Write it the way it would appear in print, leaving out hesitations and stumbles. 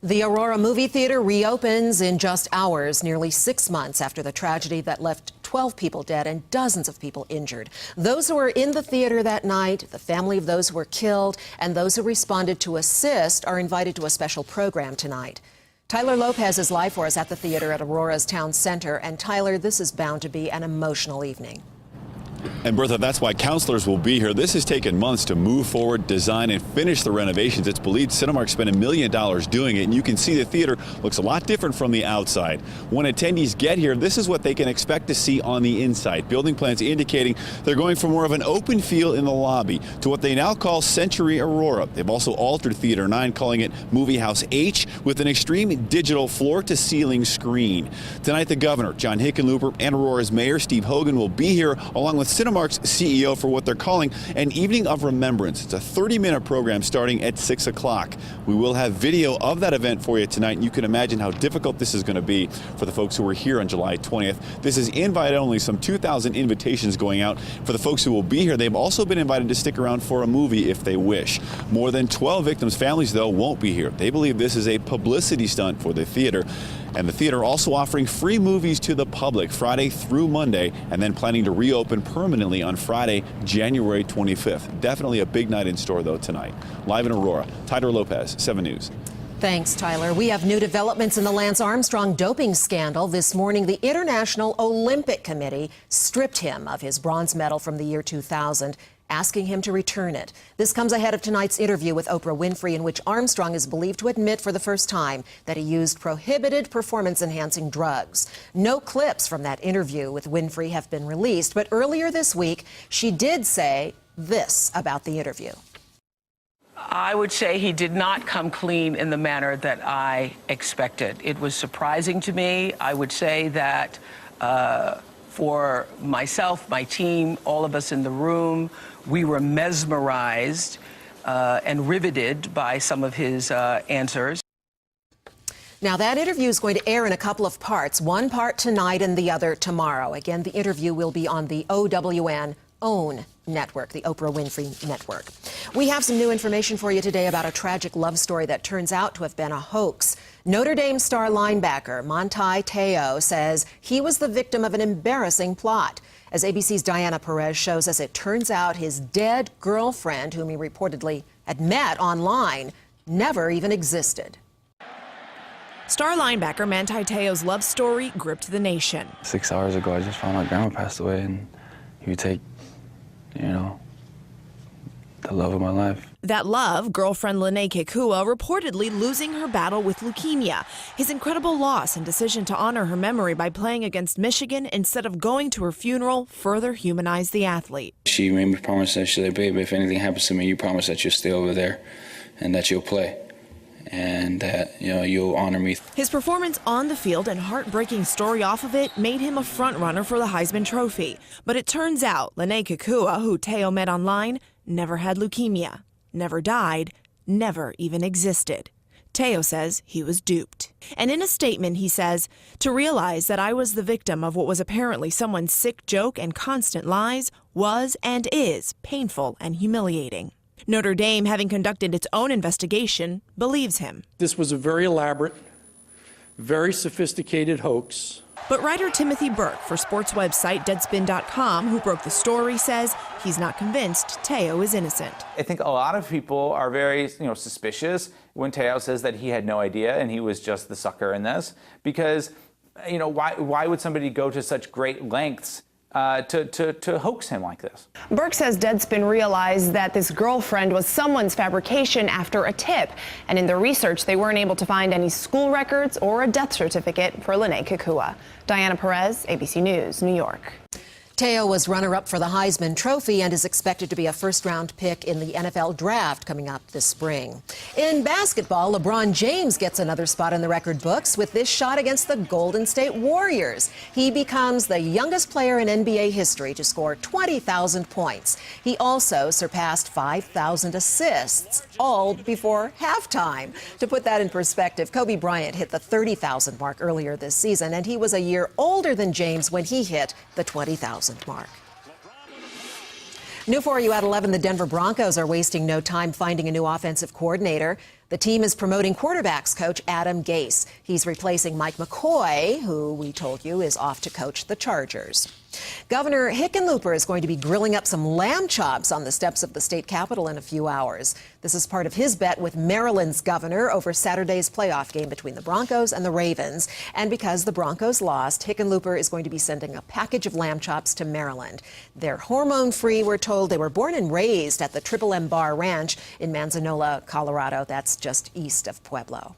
The Aurora movie theater reopens in just hours, nearly 6 months after the tragedy that left 12 people dead and dozens of people injured. Those who were in the theater that night, the family of those who were killed, and those who responded to assist are invited to a special program tonight. Tyler Lopez is live for us at the theater at Aurora's town center. And Tyler, this is bound to be an emotional evening. And Bertha, that's why counselors will be here. This has taken months to move forward, design, and finish the renovations. It's believed Cinemark spent $1 million doing it, and you can see the theater looks a lot different from the outside. When attendees get here, this is what they can expect to see on the inside. Building plans indicating they're going from more of an open feel in the lobby to what they now call Century Aurora. They've also altered Theater 9, calling it Movie House H, with an extreme digital floor-to-ceiling screen. Tonight, the governor, John Hickenlooper, and Aurora's mayor, Steve Hogan, will be here, along with Cinemark's CEO, for what they're calling an evening of remembrance. It's a 30-minute program starting at 6 o'clock. We will have video of that event for you tonight, and you can imagine how difficult this is going to be for the folks who were here on July 20th. This is invite only, some 2,000 invitations going out. For the folks who will be here, they've also been invited to stick around for a movie if they wish. More than 12 victims' families, though, won't be here. They believe this is a publicity stunt for the theater. And the theater also offering free movies to the public Friday through Monday, and then planning to reopen permanently on Friday, January 25th. Definitely a big night in store, though, tonight. Live in Aurora, Tyler Lopez, 7 News. Thanks, Tyler. We have new developments in the Lance Armstrong doping scandal. This morning, the International Olympic Committee stripped him of his bronze medal from the year 2000. Asking him to return it. This comes ahead of tonight's interview with Oprah Winfrey, in which Armstrong is believed to admit for the first time that he used prohibited performance-enhancing drugs. No clips from that interview with Winfrey have been released, but earlier this week, she did say this about the interview. I would say he did not come clean in the manner that I expected. It was surprising to me. I would say that for myself, my team, all of us in the room, we were mesmerized and riveted by some of his answers. Now, that interview is going to air in a couple of parts, one part tonight and the other tomorrow. Again, the interview will be on the OWN OWN network, the Oprah Winfrey Network. We have some new information for you today about a tragic love story that turns out to have been a hoax. Notre Dame star linebacker Mantai says he was the victim of an embarrassing plot. As ABC's Diana Perez shows us, it turns out his dead girlfriend, whom he reportedly had met online, never even existed. Star linebacker Mantai Te'o's love story gripped the nation. 6 hours ago, I just found out Grandma passed away, and he would take, the love of my life. That love, girlfriend Lynn reportedly losing her battle with leukemia. His incredible loss and decision to honor her memory by playing against Michigan instead of going to her funeral further humanized the athlete. She made me promise that she's like, babe, if anything happens to me, you promise that you'll stay over there and that you'll play and that, you'll honor me. His performance on the field and heartbreaking story off of it made him a front runner for the Heisman Trophy. But it turns out Lynn, who Teo met online, never had leukemia, never died, never even existed. Teo says he was duped. And in a statement, he says, to realize that I was the victim of what was apparently someone's sick joke and constant lies was and is painful and humiliating. Notre Dame, having conducted its own investigation, believes him. This was a very elaborate, very sophisticated hoax. But writer Timothy Burke for sports website Deadspin.com, who broke the story, says he's not convinced Teo is innocent. I think a lot of people are very, suspicious when Teo says that he had no idea and he was just the sucker in this, because, why would somebody go to such great lengths to hoax him like this? Burke says Deadspin realized that this girlfriend was someone's fabrication after a tip. And in their research, they weren't able to find any school records or a death certificate for Lynn. Diana Perez, ABC News, New York. Teo was runner-up for the Heisman Trophy and is expected to be a first-round pick in the NFL Draft coming up this spring. In basketball, LeBron James gets another spot in the record books with this shot against the Golden State Warriors. He becomes the youngest player in NBA history to score 20,000 points. He also surpassed 5,000 assists, all before halftime. To put that in perspective, Kobe Bryant hit the 30,000 mark earlier this season, and he was a year older than James when he hit the 20,000 mark. New for you at 11, the Denver Broncos are wasting no time finding a new offensive coordinator. The team is promoting quarterbacks coach Adam Gase. He's replacing Mike McCoy, who we told you is off to coach the Chargers. Governor Hickenlooper is going to be grilling up some lamb chops on the steps of the state capitol in a few hours. This is part of his bet with Maryland's governor over Saturday's playoff game between the Broncos and the Ravens. And because the Broncos lost, Hickenlooper is going to be sending a package of lamb chops to Maryland. They're hormone-free, we're told. They were born and raised at the Triple M Bar Ranch in Manzanola, Colorado. That's just east of Pueblo.